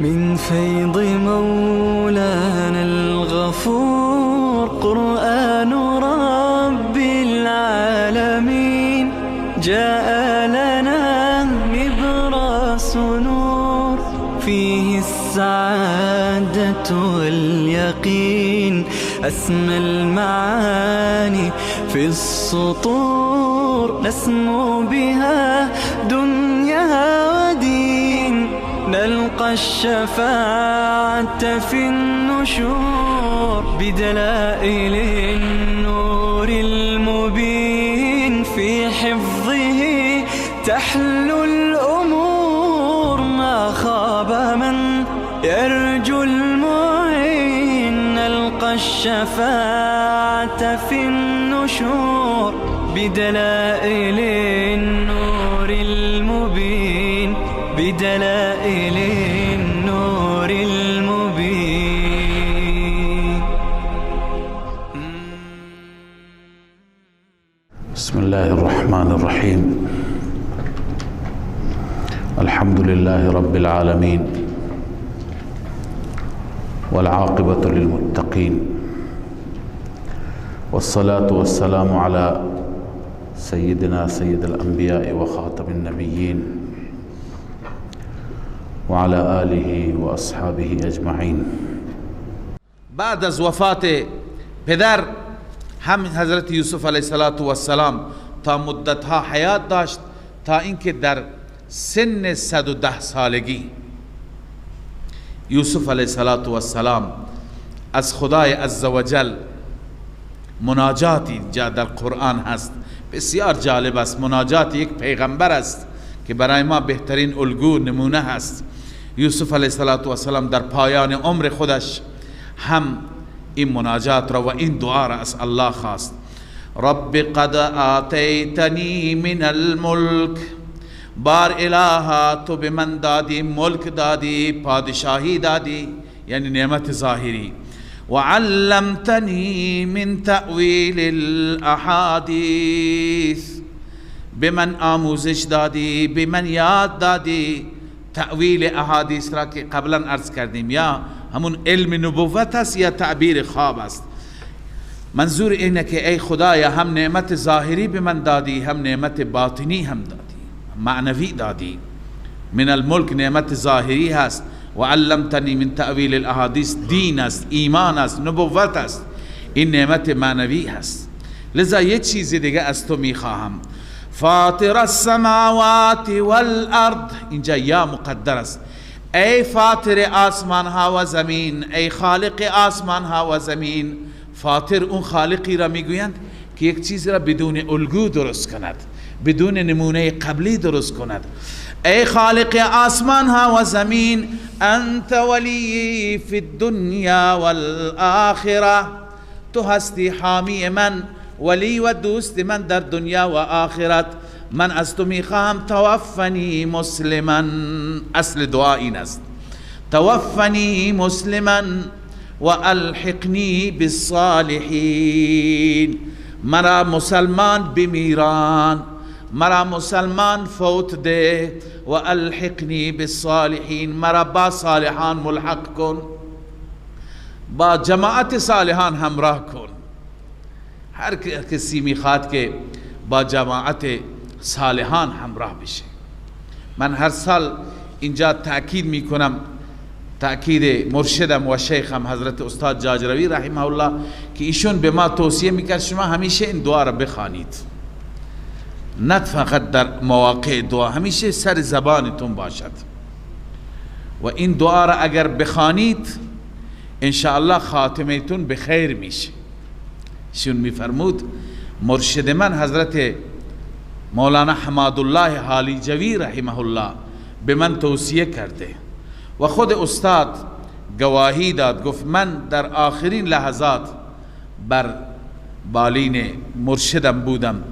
من فيض مولانا الغفور قرآن رب العالمين جاء لنا نبراس نور فيه السعادة واليقين أسمى المعاني في السطور نسمو بها دنيا ودين نلقى الشفاعة في النشور بدلائل النور المبين في حفظه تحلو الأمور ما خاب من يرجو المعين نلقى الشفاعة في النشور بدلائل النور المبين بدلائل النور المبين. بسم الله الرحمن الرحيم. الحمد لله رب العالمين والعاقبة للمتقين والصلاة والسلام على سيدنا سيد الأنبياء وخاتم النبيين وعلى آله وأصحابه أجمعين. بعد از وفات پدر هم حضرت یوسف علیه السلام تا مدتها حیات داشت تا اینکه در سن 110 سالگی یوسف علیه السلام از خدای عزوجل مناجاتی جا در قرآن هست بسیار جالب است. مناجات یک پیغمبر است که برای ما بهترین الگو نمونه هست. یوسف علیه السلام در پایان عمر خودش هم این مناجات را و این دعا را از الله خواست. رب قد آتیتنی من الملک، بار الها تو به من دادی ملک دادی پادشاهی دادی یعنی نعمت ظاهری. وعلمتنی من تأویل الاحادیث، به من آموزش دادی به من یاد دادی تأویل احادیث را که قبلا عرض کردیم یا همون علم نبوت است یا تعبیر خواب است. منظور اینه که ای خدایا هم نعمت ظاهری به من دادی هم نعمت باطنی هم دادی معنوی دادی. من الملک نعمت ظاهری هست و علمتنی من تأویل الاحادیث دین است ایمان است نبوت است، این نعمت معنوی هست. لذا یه چیز دیگه از تو میخواهم. فاطر السماوات والارض، اینجا یا مقدر است. ای فاطر آسمان ها و زمین، ای خالق آسمان ها و زمین. فاطر اون خالقی را میگویند که یک چیز را بدون الگو درست کند بدون نمونه قبلی درست کند. ای خالق آسمان ها و زمین، انت ولی فی الدنیا والآخرة، تو هستی حامی من ولی و دوست من در دنیا و آخرت. من از تو میخواهم توفنی مسلما، اصل دعا این است توفنی مسلما و الحقنی بالصالحین، مرا مسلمان بمیران مرا مسلمان فوت ده و الحقنی بالصالحین، مرا با صالحان ملحق کن با جماعت صالحان همراه کن. هر کسی میخواد که با جماعت صالحان همراه بشه. من هر سال اینجا تأکید میکنم، تأکید مرشدم و شیخم حضرت استاد جاجروی رحمه الله که ایشون به ما توصیه میکرد شما همیشه این دعا را بخوانید، نه فقط در مواقع دعا، همیشه سر زبانتون باشد و این دعا را اگر بخوانید انشاءالله خاتمتون بخیر میشه. ایشون میفرمود مرشد من حضرت مولانا حمادالله حالیجوی رحمه الله به من توصیه کرده و خود استاد گواهی داد، گفت من در آخرین لحظات بر بالین مرشدم بودم،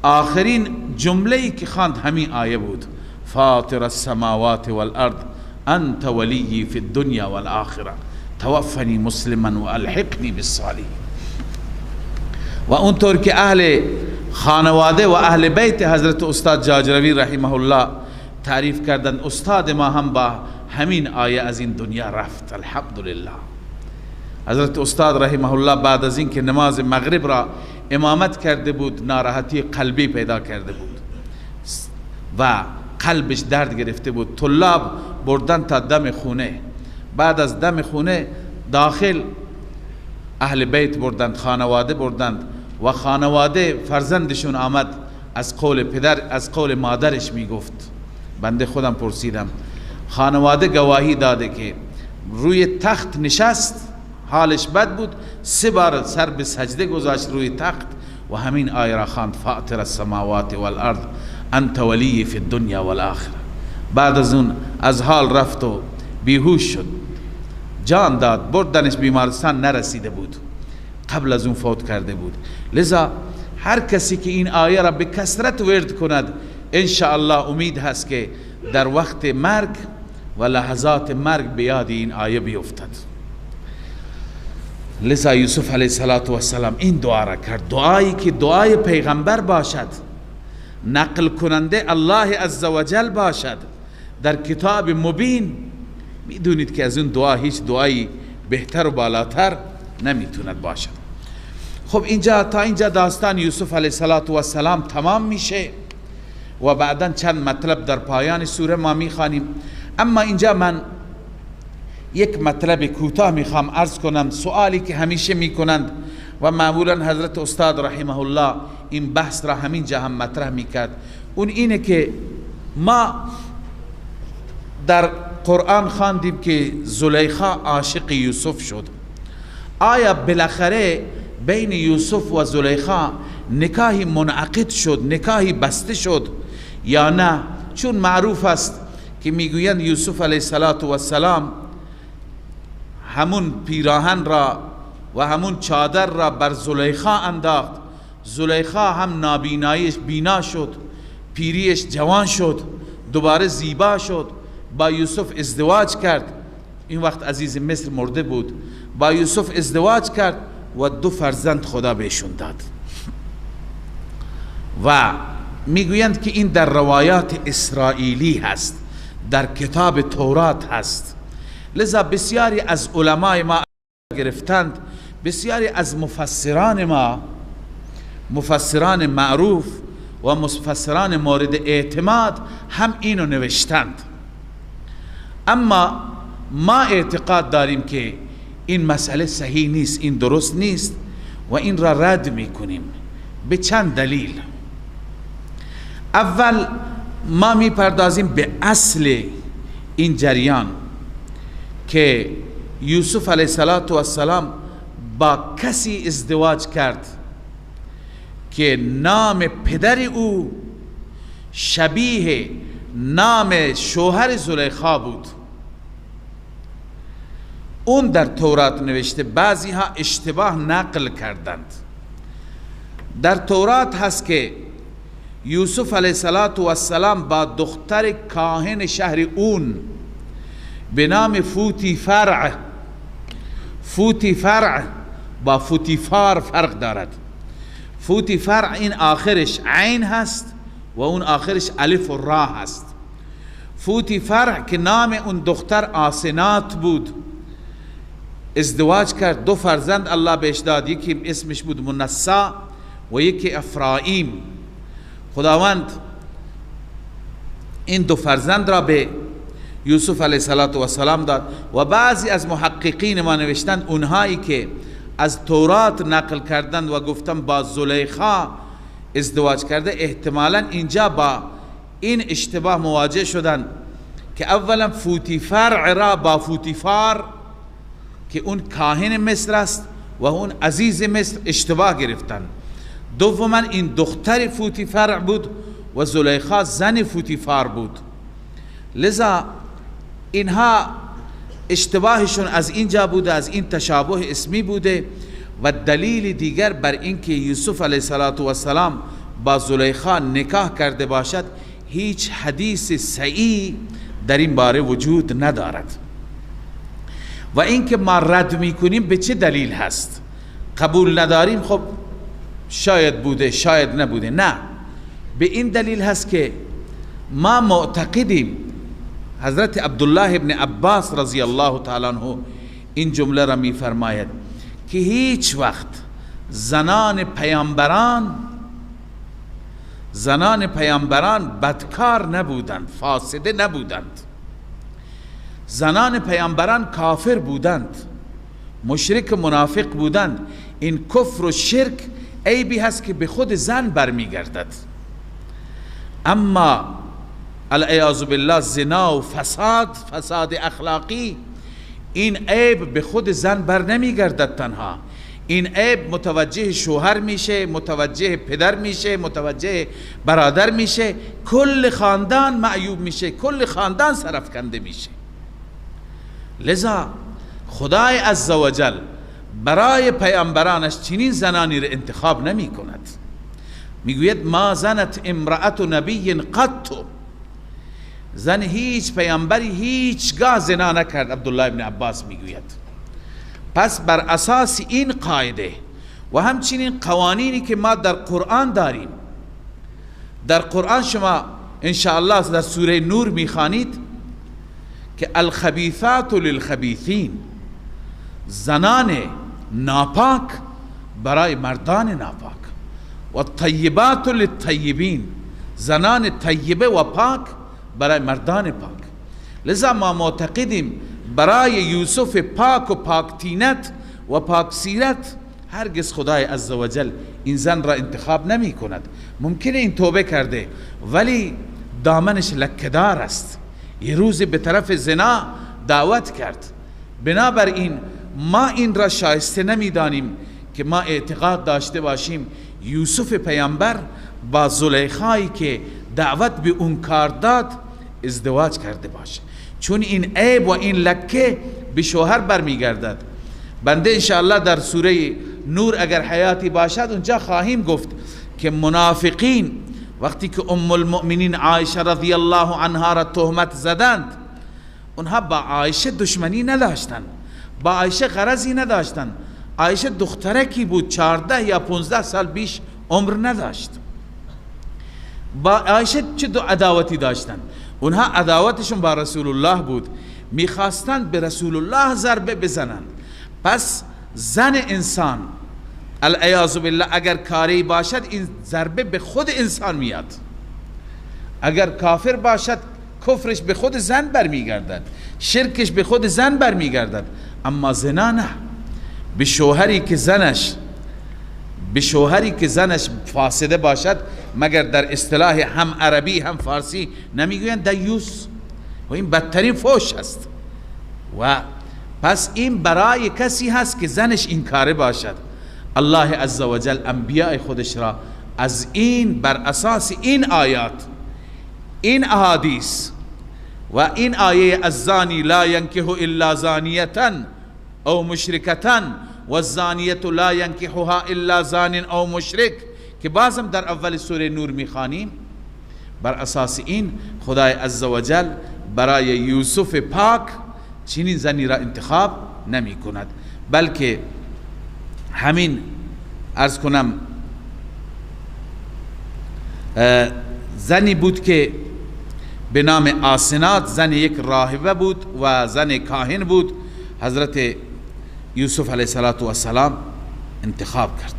آخرین جمله‌ای که خواند همین آیه بود فاطر السماوات والارض انت ولی فی الدنیا والآخرة توفنی مسلما و الحقنی بالصالحین. و اونطور که اهل خانواده و اهل بیت حضرت استاد جاجروی رحمه الله تعریف کردند استاد ما هم با همین آیه از این دنیا رفت. الحمدلله. حضرت استاد رحمه الله بعد از این که نماز مغرب را امامت کرده بود ناراحتی قلبی پیدا کرده بود و قلبش درد گرفته بود. طلاب بردن تا دم خونه، بعد از دم خونه داخل اهل بیت بردند، خانواده بردند و خانواده فرزندشون آمد از قول پدر از قول مادرش میگفت. بنده خودم پرسیدم، خانواده گواهی داده که روی تخت نشست، حالش بد بود، 3 بار سر به سجده گذاشت روی تخت و همین آیه را خواند فاطر السماوات والارض انت ولی فی الدنیا والآخره. بعد از اون از حال رفت و بیهوش شد، جان داد، بردنش بیمارستان، نرسیده بود، قبل از اون فوت کرده بود. لذا هر کسی که این آیه را به کثرت ورد کند انشاءالله امید هست که در وقت مرگ و لحظات مرگ به یاد این آیه بیفتد. لذا یوسف علیه السلام این دعا را کرد، دعایی که دعای پیغمبر باشد، نقل کننده الله عزوجل باشد در کتاب مبین. میدونید که از اون دعا هیچ دعایی بهتر و بالاتر نمیتوند باشد. خب تا اینجا داستان یوسف علیه السلام تمام میشه و بعدا چند مطلب در پایان سوره ما میخوانیم. اما اینجا من یک مطلب کوتاه میخوام عرض کنم، سوالی که همیشه میکنند و معمولا حضرت استاد رحمه الله این بحث را همین جا هم مطرح میکرد. اون اینه که ما در قرآن خواندیم که زلیخا عاشق یوسف شد. آیا بالاخره بین یوسف و زلیخا نکاحی منعقد شد، نکاحی بسته شد یا نه؟ چون معروف است که میگویند یوسف علیه السلام همون پیراهن را و همون چادر را بر زلیخا انداخت. زلیخا هم نابیناییش بینا شد، پیریش جوان شد، دوباره زیبا شد، با یوسف ازدواج کرد. این وقت عزیز مصر مرده بود، با یوسف ازدواج کرد و 2 فرزند خدا بهشون داد. و میگویند که این در روایات اسرائیلی هست، در کتاب تورات هست. لذا بسیاری از علمای ما گرفتند، بسیاری از مفسران ما، مفسران معروف و مفسران مورد اعتماد هم اینو نوشتند. اما ما اعتقاد داریم که این مسئله صحیح نیست، این درست نیست و این را رد میکنیم به چند دلیل. اول ما میپردازیم به اصل این جریان که یوسف علیه السلام با کسی ازدواج کرد که نام پدر او شبیه نام شوهر زلیخا بود. اون در تورات نوشته، بعضی ها اشتباه نقل کردند. در تورات هست که یوسف علیه السلام با دختر کاهن شهر اون به نام فوتیفرع، فوتیفرع با فوتیفار فرق دارد. فوتیفرع این آخرش عین هست و اون آخرش الف و را هست. فوتیفرع که نام اون دختر آسنات بود، ازدواج کرد، 2 فرزند الله بهش داد، یکی اسمش بود منسا و یکی افرایم. خداوند این 2 فرزند را به یوسف علیه السلام داد و بعضی از محققین ما نوشتند اونهایی که از تورات نقل کردند و گفتن با زلیخا ازدواج کرده، احتمالا اینجا با این اشتباه مواجه شدند که اولا فوتیفرع را با فوتیفار که اون کاهن مصر است و اون عزیز مصر اشتباه گرفتن. دوما این دختر فوتیفرع بود و زلیخا زن فوتیفار بود. لذا اینها اشتباهشون از اینجا بوده، از این تشابه اسمی بوده. و دلیل دیگر بر اینکه یوسف علیه السلام با زلیخا نکاح کرده باشد هیچ حدیث صحیح در این باره وجود ندارد. و اینکه ما رد میکنیم به چه دلیل هست؟ قبول نداریم، خب شاید بوده شاید نبوده. نه، به این دلیل هست که ما معتقدیم حضرت عبدالله ابن عباس رضی الله تعالی عنه این جمله را می فرماید که هیچ وقت زنان پیامبران بدکار نبودند، فاسده نبودند. زنان پیامبران کافر بودند، مشرک منافق بودند. این کفر و شرک عیبی هست که به خود زن برمیگردد. اما العیاذ بالله زنا و فساد اخلاقی، این عیب به خود زن بر نمیگردد تنها. این عیب متوجه شوهر میشه، متوجه پدر میشه، متوجه برادر میشه، کل خاندان معیوب میشه، کل خاندان سرفکنده میشه. لذا خدای عزوجل برای پیامبرانش چنین زنانی را انتخاب نمی کند. میگوید ما زنت امرأت نبی قط، زن هیچ پیامبری هیچگاه زنا نکرد. عبدالله ابن عباس میگوید پس بر اساس این قاعده و همچنین قوانینی که ما در قرآن داریم، در قرآن شما انشاءالله در سوره نور میخوانید که الخبیثات للخبیثین، زنان ناپاک برای مردان ناپاک، و الطیبات للطیبین، زنان طیبه و پاک برای مردان پاک. لذا ما معتقدیم برای یوسف پاک و پاک تینت و پاک سیرت هرگز خدای عزوجل این زن را انتخاب نمی کند. ممکنه این توبه کرده ولی دامنش لکه‌دار است، یه روز به طرف زنا دعوت کرد. بنابراین ما این را شایسته نمیدانیم که ما اعتقاد داشته باشیم یوسف پیامبر با زلیخایی که دعوت به اون کار داد ازدواج کرده باشه، چون این عیب و این لکه به شوهر برمیگردد. بنده انشاءالله در سوره نور اگر حیاتی باشد اونجا خواهیم گفت که منافقین وقتی که ام المؤمنین عایشه رضی الله عنها را تهمت زدند، اونها با عایشه دشمنی نداشتند، با عایشه غرضی نداشتند. عایشه دخترکی بود، 14 یا 15 سال بیش عمر نداشت. با عایشه چه دو عداوتی داشتند؟ اونها عداوتشون با رسول الله بود، میخواستند به رسول الله ضربه بزنند. پس زن انسان العیاذ بالله اگر کاری باشد این ضربه به خود انسان میاد، اگر کافر باشد کفرش به خود زن برمیگردد، شرکش به خود زن برمیگردد. اما زنا نه، به شوهری که زنش فاسده باشد، مگر در اصطلاح هم عربی هم فارسی نمیگویند دیوس، و این بدترین فحش است. و پس این برای کسی هست که زنش این کاره باشد. الله عزوجل انبیاء خودش را از این بر اساس این آیات، این احادیث و این آیه الزانی لا ینکح الا زانیتا او مشرکتا و الزانیه لا ینکحها الا زان او مشرک که بازم در اول سوره نور میخوانیم، بر اساس این خدای عزوجل برای یوسف پاک چنین زنی را انتخاب نمی کند، بلکه همین عرض کنم زنی بود که به نام آسنات، زن یک راهبه بود و زن کاهن بود، حضرت یوسف علیه السلام انتخاب کرد.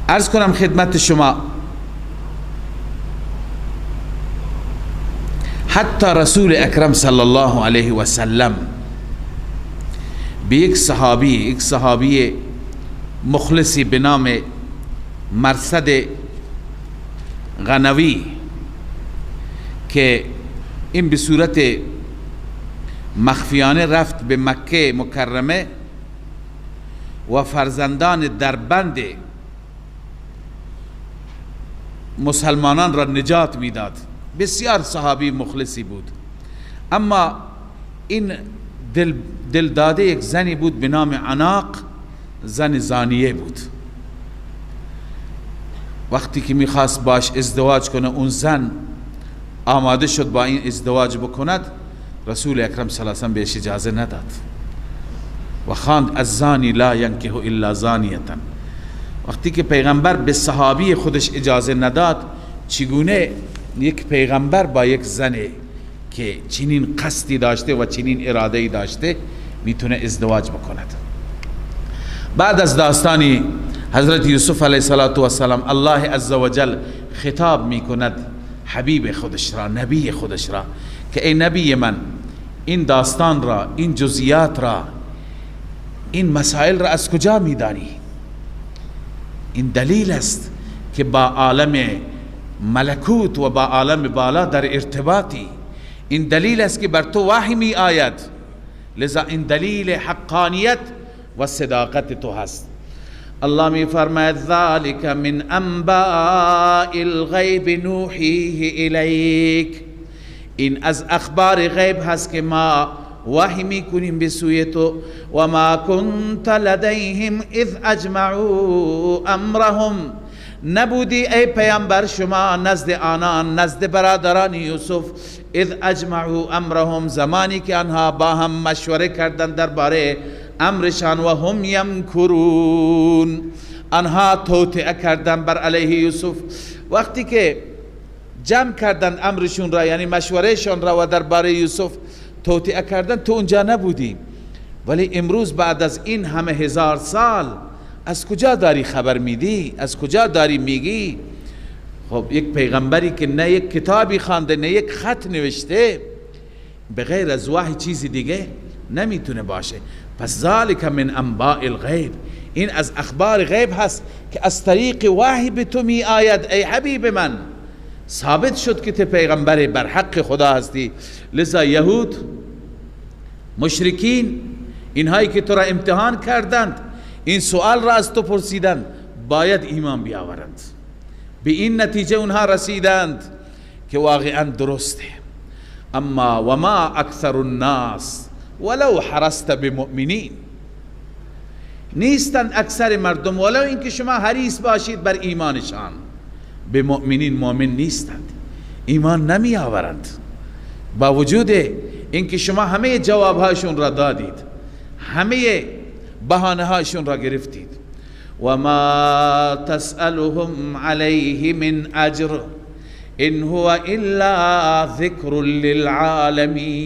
عرض کنم خدمت شما حتی رسول اکرم صلی الله علیه و سلم به یک صحابی مخلصی به نام مرصد غنوی که این به صورت مخفیانه رفت به مکه مکرمه و فرزندان دربند مسلمانان را نجات میداد. بسیار صحابی مخلصی بود، اما این دل داده یک زنی بود به نام عناق، زن زانیه بود. وقتی که میخواست باش ازدواج کنه، اون زن آماده شد با این ازدواج بکند، رسول اکرم صلی الله علیه و سلم بهش اجازه نداد و خواند الزانی لا ینکح الا زانیه. وقتی که پیغمبر به صحابی خودش اجازه نداد، چگونه یک پیغمبر با یک زن که چنین قصدی داشته و چنین اراده‌ای داشته میتونه ازدواج بکند. بعد از داستانی حضرت یوسف علیه السلام الله عزوجل خطاب میکند حبیب خودش را، نبی خودش را که ای نبی من، این داستان را، این جزئیات را، این مسائل را از کجا میدانی؟ این دلیل است که با عالم ملکوت و با عالم بالا در ارتباطی. این دلیل است که بر تو وحی می آید، لذا این دلیل حقانیت و صداقت تو هست. الله می فرماید ذالک من انباء الغیب نوحیه الیک، این از اخبار غیب هست که ما وحی می کنیم به سوی تو. و ما کنت لدیهم اذ اجمعوا امرهم، نبودی ای پیامبر شما نزد آنان، نزد برادران یوسف، اذ اجمعوا امرهم، زمانی که آنها با هم مشوره کردند درباره امرشان، و هم یمکرون، آنها توطئه کردند بر علیه یوسف. وقتی که جمع کردند امرشون را، یعنی مشورهشان را و درباره یوسف توطئه کردند، تو اونجا نبودی. ولی امروز بعد از این همه هزار سال از کجا داری خبر میدی؟ از کجا داری میگی؟ خب یک پیغمبری که نه یک کتابی خوانده، نه یک خط نوشته، بغیر از وحی چیزی دیگه نمیتونه باشه. پس ذالک من انباء الغیب، این از اخبار غیب هست که از طریق وحی به تو می آید ای حبیب من. ثابت شد که تو پیغمبر بر حق خدا هستی. لذا یهود، مشرکین، اینهایی که تو را امتحان کردند، این سوال را از تو پرسیدند، باید ایمان بیاورند. به این نتیجه اونها رسیدند که واقعا درسته. اما و ما اکثر الناس ولو حرست بمؤمنین، نیستند اکثر مردم ولو اینکه شما حریص باشید بر ایمانشان، به مؤمنین مؤمن نیستند، ایمان نمی آورند. با وجود اینکه شما همه جوابهاشون را دادید، همه بهانه هاشون را گرفتید. و ما تسألهم علیه من اجر ان هو الا ذکر للعالمین،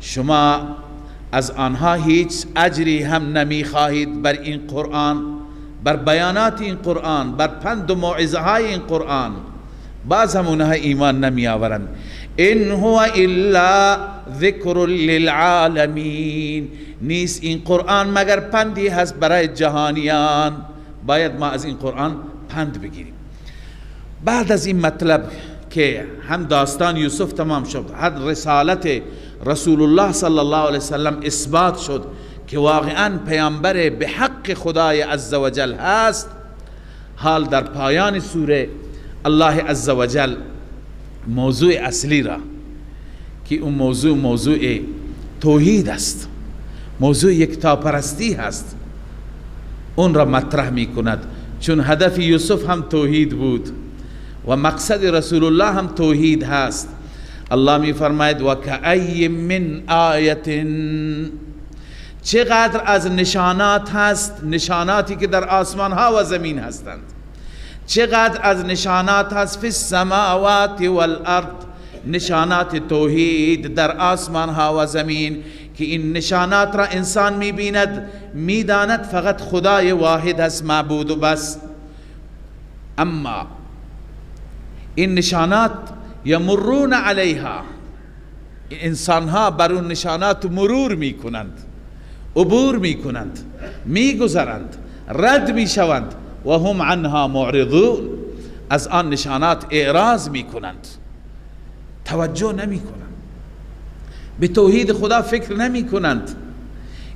شما از آنها هیچ اجری هم نمی خواهید بر این قرآن، بر بیانات این قرآن، بر پند و موعظه های این قرآن. بعض هم اونها ایمان نمی آورند. ان هو الا ذکر للعالمین، نیست این قرآن مگر پندی هست برای جهانیان. باید ما از این قرآن پند بگیریم. بعد از این مطلب که هم داستان یوسف تمام شد، هم رسالت رسول الله صلی الله علیه وسلم اثبات شد که واقعا پیامبر به حق خدای عزوجل هست، حال در پایان سوره الله عزوجل موضوع اصلی را که اون موضوع توحید است، موضوع یکتاپرستی هست، اون را مطرح می کند. چون هدف یوسف هم توحید بود و مقصد رسول الله هم توحید هست. الله می فرماید و کأی من آیت، چقدر از نشانات هست، نشاناتی که در آسمان ها و زمین هستند، چقدر از نشانات هست فی السماوات والارض، نشانات توحید در آسمان ها و زمین، که این نشانات را انسان می بیند، می داند فقط خدای واحد هست معبود و بس. اما این نشانات یمرون علیها، انسان ها بر اون نشانات مرور می کنند، عبور می کنند، می گذرند، رد می شوند، و هم عنها معرضون، از آن نشانات اعراض می کنند، توجه نمی کنند، به توحید خدا فکر نمی کنند.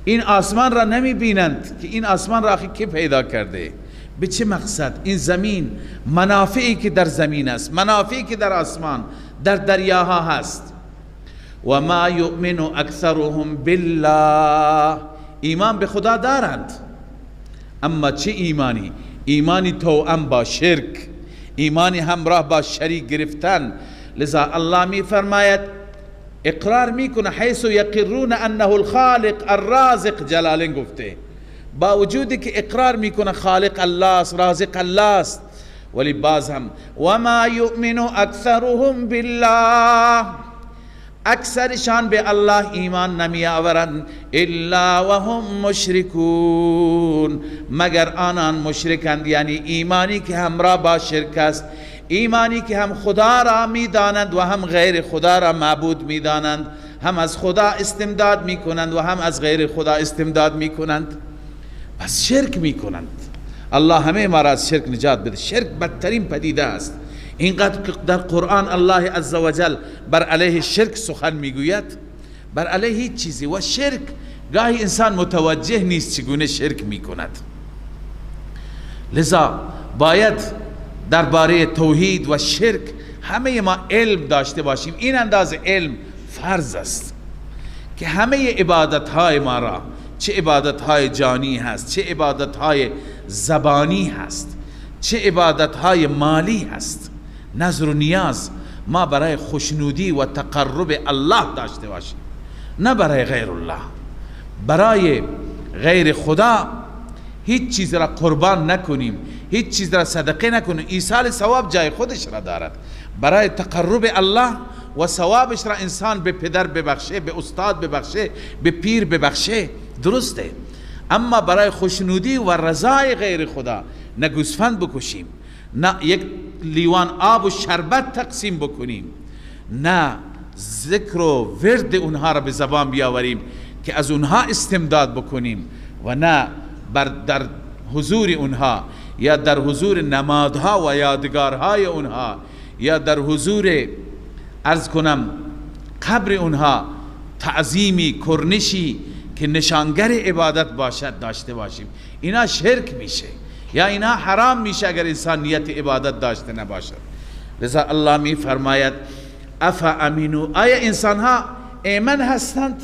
این آسمان را نمی بینند که این آسمان را آخی که پیدا کرده، به چه مقصد؟ این زمین، منافعی که در زمین است، منافعی که در آسمان، در دریاها هست. و ما یؤمن اکثرهم بالله، ایمان به خدا دارند، اما چه ایمانی؟ ایمانی توأم با شرک، ایمانی همراه با شریک گرفتن. لذا الله می فرماید، اقرار میکنه، حیث یقرون انه الخالق الرازق، جلالین گفته، با وجودی که اقرار میکنه خالق الله است، رازق الله است، ولی باز هم و ما یؤمن اکثرهم بالله، اکثرشان به الله ایمان نمی آورند الا و هم مشرکون، مگر آنان مشرکند، یعنی ایمانی که همراه با شرک است، ایمانی که هم خدا را می دانند و هم غیر خدا را معبود می دانند، هم از خدا استمداد می کنند و هم از غیر خدا استمداد می کنند، پس شرک می کنند. الله همه ما را از شرک نجات بده. شرک بدترین پدیده است. اینقدر که در قرآن الله عزوجل بر علیه شرک سخن میگوید، بر علیه هیچ چیزی. و شرک گاهی انسان متوجه نیست چگونه شرک میکند. لذا باید درباره توحید و شرک همه ما علم داشته باشیم. این انداز علم فرض است که همه عبادت های ما را، چه عبادت های جانی هست، چه عبادت های زبانی هست، چه عبادت های مالی هست، نظر و نیاز، ما برای خوشنودی و تقرب الله داشته باشیم، نه برای غیر الله. برای غیر خدا هیچ چیز را قربان نکنیم، هیچ چیز را صدقه نکنیم. ایصال ثواب جای خودش را دارد. برای تقرب الله و ثوابش را انسان به پدر ببخشه، به استاد ببخشه، به پیر ببخشه، درسته. اما برای خوشنودی و رضای غیر خدا نه گوسفند بکشیم، نه یک لیوان آب و شربت تقسیم بکنیم، نه ذکر و ورد اونها را به زبان بیاوریم که از اونها استمداد بکنیم، و نه در حضور اونها یا در حضور نمادها و یادگارهای اونها یا در حضور عرض کنم قبر اونها تعظیمی کرنشی که نشانگر عبادت باشد داشته باشیم. اینا شرک میشه یا اینا حرام میشه اگر انسان نیت عبادت داشته نباشد. لذا الله می فرماید افامنوا، آیا انسان ها ایمن هستند؟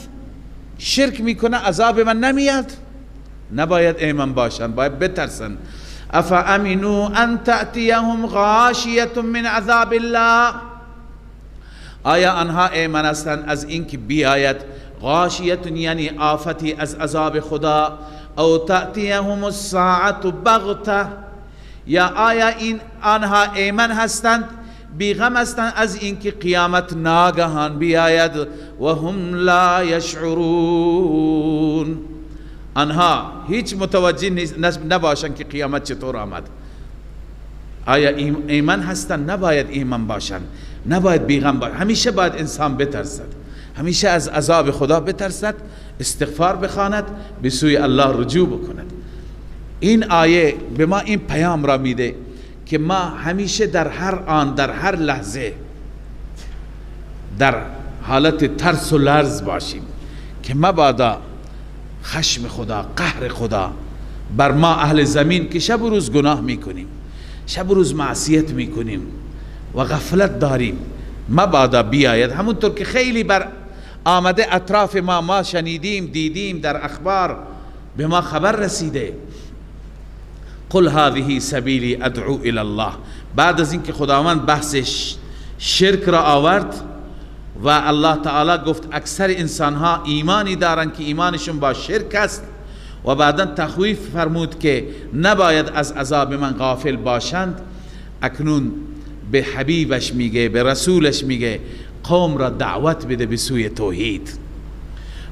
شرک میکنه عذاب من نمیاد؟ نباید ایمن باشند، باید بترسند. افامنوا ان تأتیهم غاشیة من عذاب الله، آیا آنها ایمن هستند از اینکه بیاید غاشیت یعنی آفتی از عذاب خدا، او تأتیهم الساعة بغته، یا آیا این آنها ایمن هستند، بیغم هستند از اینکه قیامت ناگهان بیاید و هم لا یشعرون، آنها هیچ متوجه نباشند که قیامت چطور آمد. آیا ایمن هستند؟ نباید ایمن باشند، نباید بیغم باشند. همیشه باید انسان بترسد، همیشه از عذاب خدا بترسد، استغفار بخواند، به سوی الله رجوع بکند. این آیه به ما این پیام را میده که ما همیشه در هر آن، در هر لحظه در حالت ترس و لرز باشیم که مبادا خشم خدا، قهر خدا بر ما اهل زمین که شب و روز گناه میکنیم، شب و روز معصیت میکنیم و غفلت داریم، مبادا بیاید. همونطور که خیلی بر آمده اطراف ما شنیدیم، دیدیم، در اخبار به ما خبر رسیده. قل هذه سبیلی ادعو الی الله، بعد از اینکه خداوند بحث شرک را آورد و الله تعالی گفت اکثر انسان ها ایمانی دارند که ایمانشون با شرک است، و بعدا تخویف فرمود که نباید از عذاب من غافل باشند، اکنون به حبیبش میگه، به رسولش میگه قوم را دعوت بده به سوی توحید.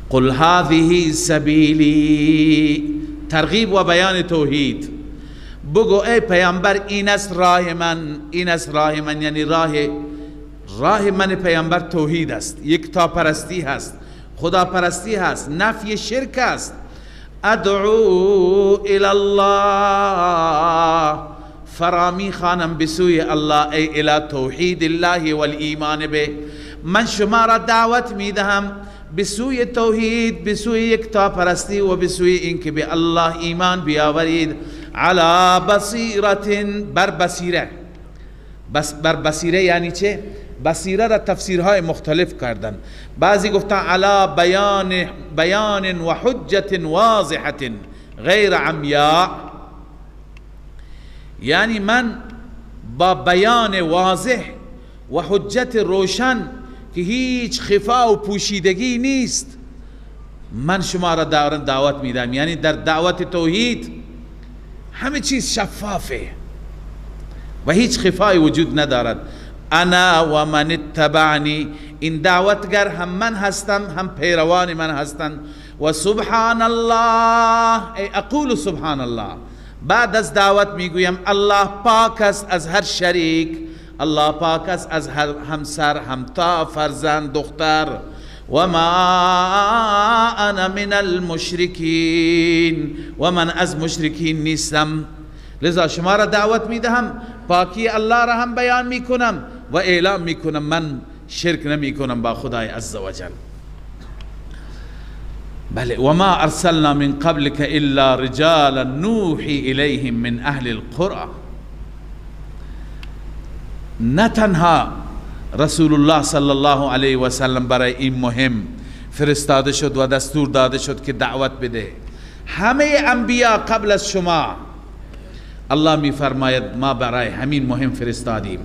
قل هذه سبیلی، ترغیب و بیان توحید. بگو ای پیامبر این است راه من، این است راه من، یعنی راه من پیامبر توحید است، یکتا پرستی هست، خدا پرستی هست، نفی شرک است. ادعو الی الله، فرامی خانم بسوی الله، ای الی توحید الله والایمان به، من شما را دعوت میدهم بسوی توحید، بسوی یکتا پرستی و بسوی اینکه به الله ایمان بیاورید. علی بصیرت، بر بصیره. بر بصیره یعنی چه؟ بصیره را تفسیرهای مختلف کردن. بعضی گفتن علی بیان و حجت واضحه غیر عمیاء، یعنی من با بیان واضح و حجت روشن که هیچ خفا و پوشیدگی نیست من شما را دعوت میدم. یعنی در دعوت توحید همه چیز شفافه، و هیچ خفای وجود ندارد. انا و من اتبعنی، این دعوتگر هم من هستم هم پیروان من هستند. و سبحان الله، ای اقول سبحان الله، بعد از دعوت میگویم الله پاک است از هر شریک، الله پاک است از هر همسر، همتا، فرزند، دختر. و ما انا من المشرکین، و من از مشرکین نیستم. لذا شما را دعوت میدهم، پاکی الله را هم بیان میکنم و اعلام میکنم من شرک نمیکنم با خدای عزوجل. بله، و ما ارسلنا من قبلك الا رجالا نوحی الیهم من اهل القرى. نه تنها رسول الله صلی الله علیه و سلم برای این مهم فرستاده شد و دستور داده شد که دعوت بده، همه انبیا قبل از شما الله می فرماید ما برای همین مهم فرستادیم.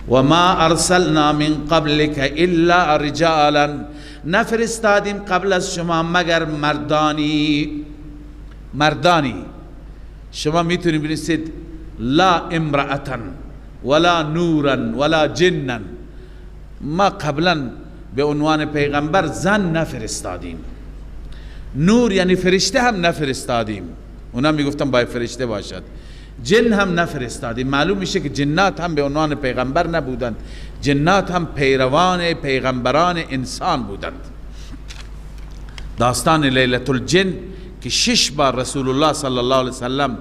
و ما ارسلنا من قبلك الا رجالا، نفرستادیم قبل از شما مگر مردانی. شما میتونید بنویسید لا امرأة ولا نورا ولا جنا. ما قبلا به عنوان پیغمبر زن نفرستادیم، نور یعنی فرشته هم نفرستادیم، اونا میگفتن باید فرشته باشد. جن هم نفرستادیم. معلوم میشه که جنات هم به عنوان پیغمبر نبودند، جنات هم پیروان پیغمبران انسان بودند. داستان لیلة الجن که 6 بار رسول الله صلی الله علیه وسلم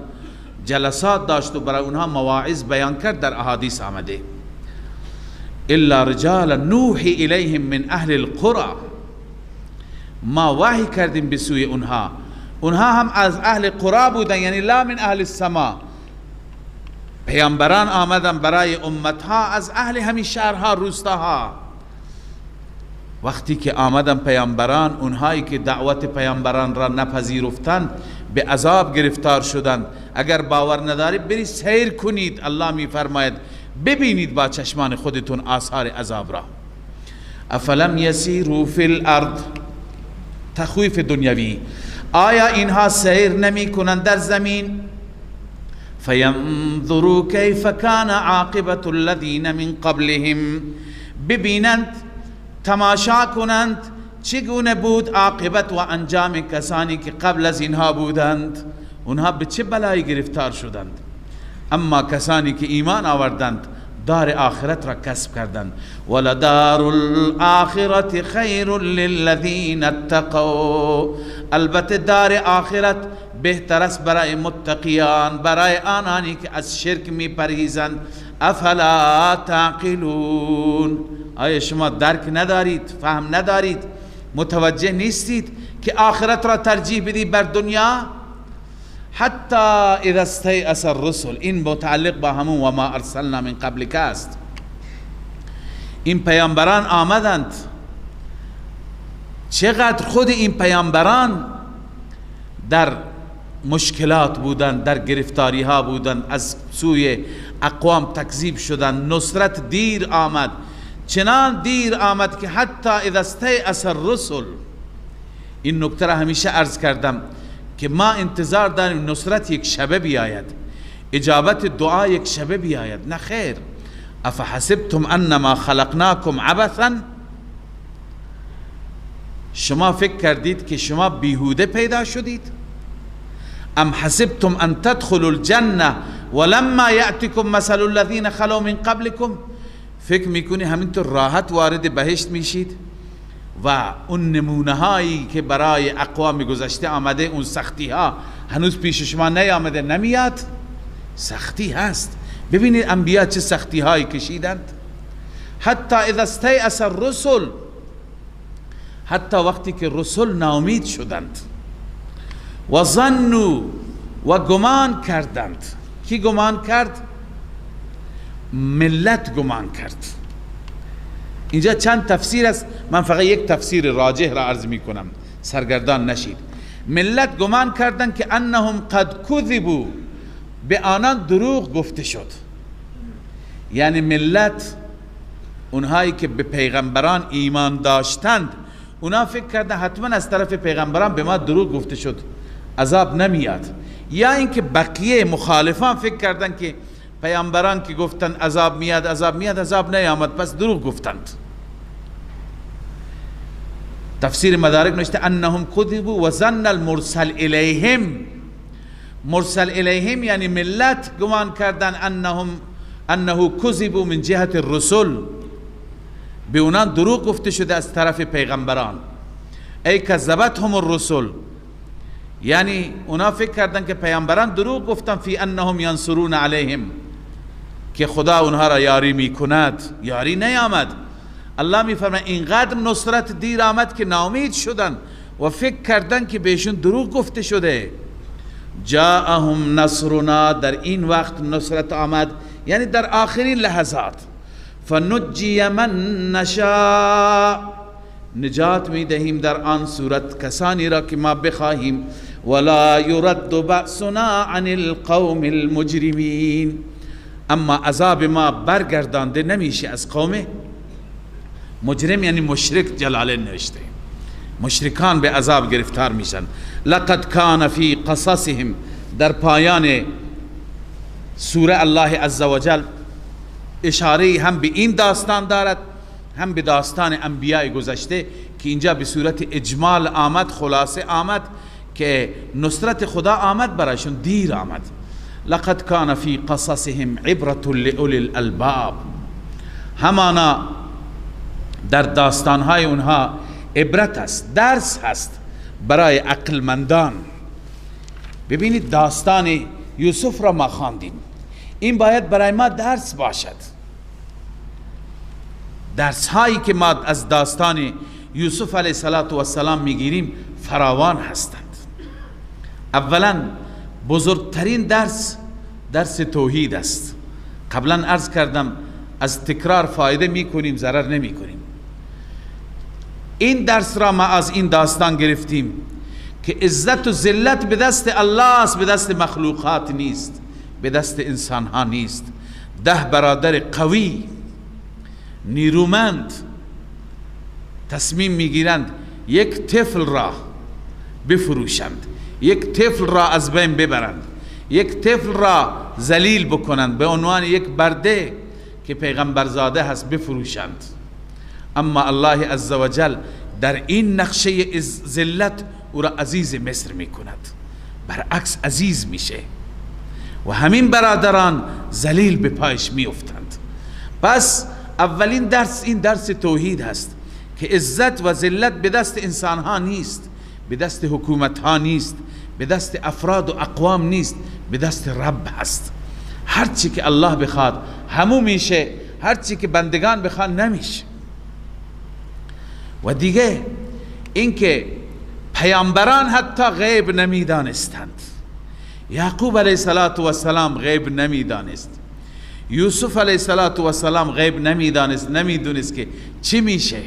جلسات داشت و برای اونها مواعظ بیان کرد در احادیث آمده. الا رجالا نوحی الیهم من اهل القرى، ما وحی کردیم به سوی اونها هم از اهل قرى بودن، یعنی لا من اهل السما. پیامبران آمدن برای امتها از اهل همین شهرها، روستاها. وقتی که آمدن پیامبران، اونهایی که دعوت پیامبران را نپذیرفتند به عذاب گرفتار شدند. اگر باور ندارید برید سیر کنید، الله می فرماید ببینید با چشمان خودتون آثار عذاب را. افلم یسیروا فی الارض، تخویف دنیوی، آیا اینها سیر نمی کنند در زمین؟ فینظروا کیف کان عاقبت الذین من قبلهم، ببینند، تماشا کنند چگونه بود عاقبت و انجام کسانی که قبل از اینها بودند، اونها به چه بلایی گرفتار شدند. اما کسانی که ایمان آوردند دار آخرت را کسب کردند. ولدار الاخرت خیر للذین اتقوا، البته دار آخرت بهتر است برای متقیان، برای آنانی که از شرک می پرهیزند. افلا تعقلون، آیا شما درک ندارید، فهم ندارید، متوجه نیستید که آخرت را ترجیح بدید بر دنیا؟ حتی اذا استیأس الرسل، این متعلق با همون و ما ارسلنا من قبلک است. این پیامبران آمدند، چقدر خود این پیامبران در مشکلات بودند، در گرفتاری ها بودند، از سوی اقوام تکذیب شدند، نصرت دیر آمد، چنان دیر آمد که حتی اذا استیأس الرسل. این نکته را همیشه عرض کردم که ما انتظار داریم نصرت یک شبه بیاید، اجابت دعا یک شبه بیاید. نه خیر. افحسبتم انما خلقناکم عبثا، شما فکر کردید که شما بیهوده پیدا شدید؟ ام حسبتم ان تدخلوا الجنه ولما یأتکم مثل الذین خلو من قبلکم، فکر میکنی همینطور راحت وارد بهشت میشید و اون نمونه هایی که برای اقوام گذشته آمده، اون سختی ها هنوز پیش شما نیامده؟ نمیاد، سختی هست. ببینید انبیا چه سختی هایی کشیدند. حتی اذا استیأس الرسل، حتی وقتی که رسول ناامید شدند. و ظنوا، و گمان کردند. کی گمان کرد؟ ملت گمان کرد. اینجا چند تفسیر است، من فقط یک تفسیر راجح را عرض می کنم، سرگردان نشید. ملت گمان کردند که انهم قد کذبوا، به آنان دروغ گفته شد. یعنی ملت، اونهایی که به پیغمبران ایمان داشتند، اونا فکر کردن حتما از طرف پیغمبران به ما دروغ گفته شد، عذاب نمیاد. یا اینکه بقیه مخالفان فکر کردن که پیامبران که گفتن عذاب میاد عذاب نیامد، پس دروغ گفتند. تفسیر مدارک نوشته انهم کذبوا و ظن المرسل الیهم. مرسل الیهم یعنی ملت گمان کردن انه کذبوا من جهت الرسل، به اونان دروغ گفته شده از طرف پیغمبران. ای کذبتهم الرسل، یعنی اونا فکر کردن که پیامبران دروغ گفتن فی انهم ینصرون علیهم، که خدا اونها را یاری میکند. یاری نیامد. الله میفرماید اینقدر نصرت دیر آمد که ناامید شدن و فکر کردن که بهشون دروغ گفته شده. جاءهم نصرنا، در این وقت نصرت آمد، یعنی در آخرین لحظات. فنجی من نشاء، نجات میدهیم در آن صورت کسانی را که ما بخواهیم. ولا يرد بأسنا عن القوم المجرمین، اما عذاب ما برگردانده نمیشه از قوم مجرم، یعنی مشرک. جلاله نوشته مشرکان به عذاب گرفتار میشن. لقد کان فی قصصهم، در پایان سوره الله عزوجل اشاره هم به این داستان دارد، هم به داستان انبیاء گذشته که اینجا به صورت اجمال آمد، خلاصه آمد که نصرت خدا آمد برایشون، دیر آمد. لقد کان فی قصصهم عبرة لأولی الالباب، همانا در داستانهای اونها عبرت است، درس هست برای عقلمندان. ببینید داستان یوسف را ما خواندیم، این باید برای ما درس باشد. درس هایی که ما از داستان یوسف علیه السلام میگیریم فراوان هستند. اولا بزرگترین درس توحید است. قبلا عرض کردم از تکرار فایده میکنیم، ضرر نمیکنیم. این درس را ما از این داستان گرفتیم که عزت و ذلت به دست الله است، به دست مخلوقات نیست، به دست انسان ها نیست. 10 برادر قوی نیرومند تصمیم میگیرند یک طفل را بفروشند، یک طفل را از بین ببرند، یک طفل را ذلیل بکنند، به عنوان یک برده که پیغمبرزاده هست بفروشند. اما الله عزوجل در این نقشه ذلت او را عزیز مصر میکند، برعکس عزیز میشه و همین برادران ذلیل به پایش میافتند. پس اولین درس این درس توحید هست که عزت و ذلت به دست انسان ها نیست، به دست حکومت ها نیست، به دست افراد و اقوام نیست، به دست رب هست. هرچی که الله بخواد همو میشه، هرچی که بندگان بخواد نمیشه. و دیگه اینکه پیامبران حتی غیب نمیدانستند. یعقوب علیه السلام غیب نمیدانست، یوسف علیه السلام غیب نمیدونست که چی میشه.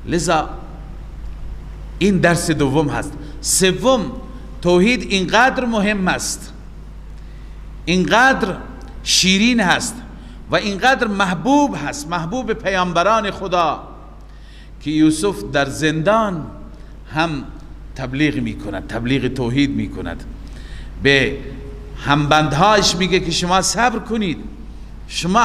لذا این درس دوم هست. سوم، توحید اینقدر مهم است، اینقدر شیرین هست و اینقدر محبوب هست، محبوب پیامبران خدا، که یوسف در زندان هم تبلیغ میکند، تبلیغ توحید میکند. به همبندهاش میگه که شما صبر کنید، شما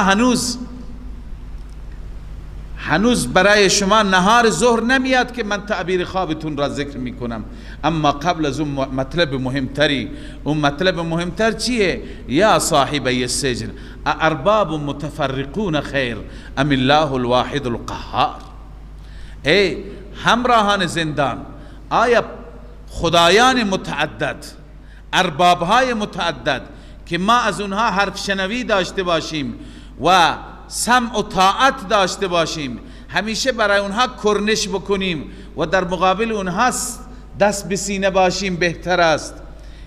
هنوز برای شما نهار ظهر نمیاد که من تعبیر خوابتون را ذکر میکنم، اما قبل از اون مطلب مهمتری. اون مطلب مهمتر چیه؟ یا صاحبی السجن ارباب متفرقون خیر ام الله الواحد القهار. ای همراهان زندان، آیا خدایان متعدد، اربابهای متعدد که ما از اونها حرف شنوی داشته باشیم و سمع و طاعت داشته باشیم، همیشه برای اونها کرنش بکنیم و در مقابل اونها دست به سینه باشیم بهتر است،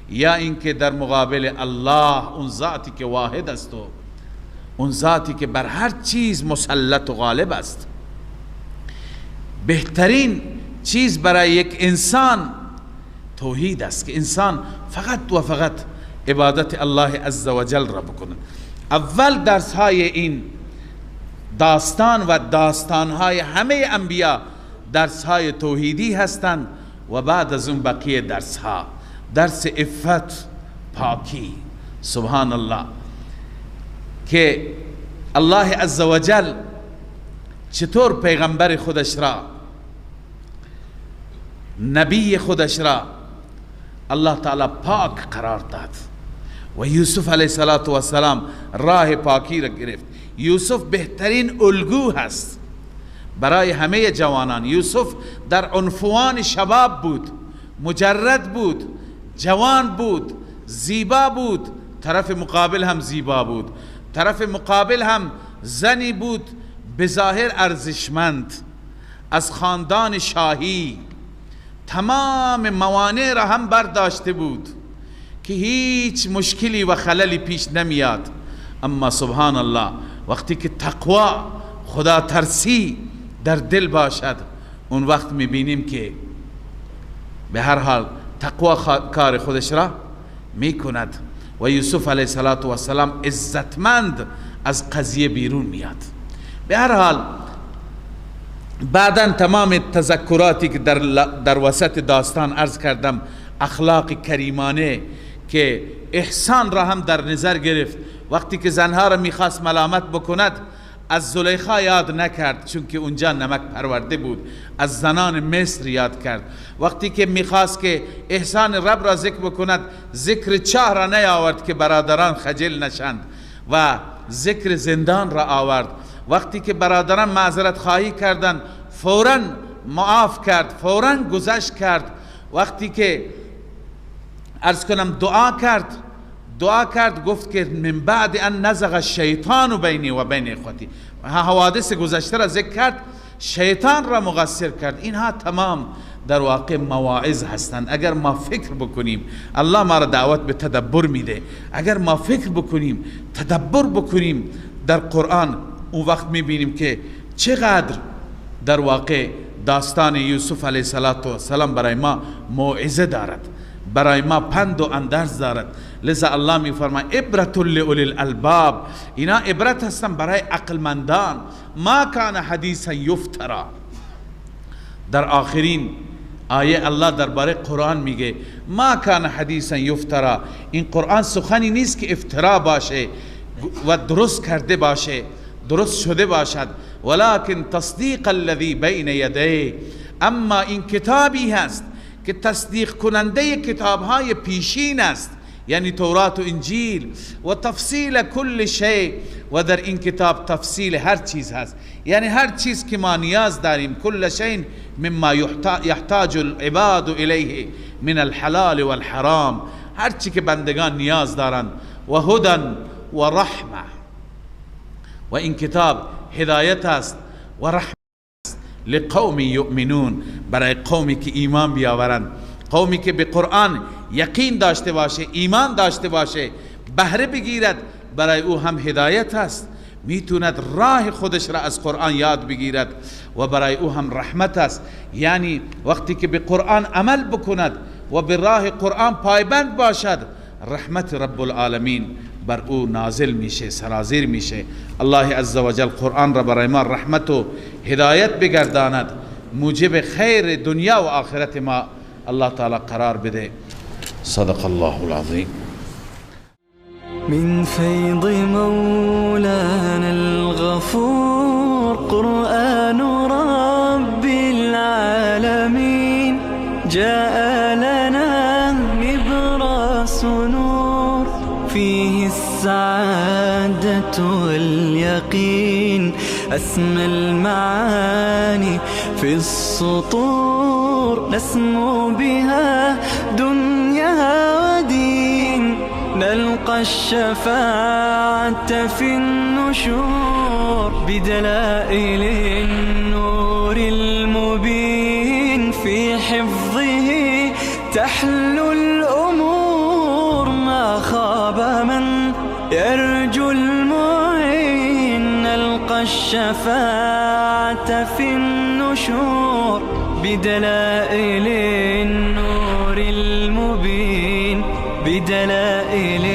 یا اینکه در مقابل الله، اون ذاتی که واحد است و اون ذاتی که بر هر چیز مسلط و غالب است؟ بهترین چیز برای یک انسان توحید است که انسان فقط و فقط عبادت الله عزوجل را بکنه. اول درس های این داستان و داستان های همه انبیا درس های توحیدی هستند و بعد از اون بقیه درس ها، درس عفت، پاکی. سبحان الله، که الله عزوجل چطور پیغمبر خودش را، نبی خودش را الله تعالی پاک قرار داد و یوسف علیه السلام راه پاکی را گرفت. یوسف بهترین الگو هست برای همه جوانان. یوسف در عنفوان شباب بود، مجرد بود، جوان بود، زیبا بود، طرف مقابل هم زیبا بود، طرف مقابل هم زنی بود بظاهر ارزشمند، از خاندان شاهی، تمام موانع را هم برداشته بود که هیچ مشکلی و خللی پیش نمیاد. اما سبحان الله وقتی که تقوا، خدا ترسی در دل باشد، اون وقت میبینیم که به هر حال تقوا کار خودش را میکند و یوسف علیه السلام عزتمند از قضیه بیرون میاد. به هر حال بعداً تمام تذکراتی که در وسط داستان عرض کردم، اخلاق کریمانه که احسان را هم در نظر گرفت. وقتی که زنها را میخواست ملامت بکند از زلیخا یاد نکرد، چون که اونجا نمک پرورده بود، از زنان مصر یاد کرد. وقتی که میخواست که احسان رب را ذکر بکند، ذکر چاه را نیاورد که برادران خجل نشند و ذکر زندان را آورد. وقتی که برادران معذرت خواهی کردند فوراً معاف کرد، فوراً گذشت کرد. وقتی که عرض کنم دعا کرد گفت که من بعد ان نزغ الشیطان بینی و بین اخوتی، حوادث گذشته را ذکر کرد، شیطان را مقصر کرد. اینها تمام در واقع مواعظ هستند. اگر ما فکر بکنیم، الله ما را دعوت به تدبر میده، اگر ما فکر بکنیم، تدبر بکنیم در قرآن، اون وقت میبینیم که چقدر در واقع داستان یوسف علیه السلام برای ما موعظه دارد، برای ما پند و اندرز دارد. لذا الله میفرماید عبرة لأولی الالباب، اینا عبرت هستن برای عقلمندان. ما کان حدیثا یفترا. در آخرین آیه الله درباره قرآن میگه ما کان حدیثا یفترا، این قرآن سخنی نیست که افترا باشه و درست کرده باشه، درست شده باشد، ولکن تصدیق الذی بین یدیه، اما این کتابی هست که تصدیق کننده کتابهای پیشین است، یعنی تورات و انجیل، و تفصیل کل شیء، و در این کتاب تفصیل هر چیز هست، یعنی هر چیز که ما نیاز داریم، کل شیء مما یحتاج العباد الیه من الحلال والحرام، هر چی که بندگان نیاز دارند، و هدی و رحمه، و این کتاب هدایت است و رحمت است لقوم یؤمنون، برای قومی که ایمان بیاورند، قومی که به قرآن یقین داشته باشه، ایمان داشته باشه، بهره بگیرد، برای او هم هدایت است، میتوند راه خودش را از قرآن یاد بگیرد، و برای او هم رحمت است. یعنی وقتی که به قرآن عمل بکند و به راه قرآن پایبند باشد، رحمت رب العالمین بر او نازل میشه، سرازیر میشه. الله عزوجل قرآن را برای ما رحمت و هدایت بگرداند، موجب خیر دنیا و آخرت ما الله تعالی قرار بده. صدق الله العظیم. من فيض مولانا الغفور قرآن رب العالمين، جاء لنا نبراس نور فيه السعادة واليقين، أسمى المعاني في السطور، نسمو بها دنيا ودين، نلقى الشفاعة في النشور بدلائل النور المبين، في حفظه تحلو الأمور، ما خاب من يرجو المعين، نلقى الشفاعة في النشور بدلائل النور المبين، بدلائل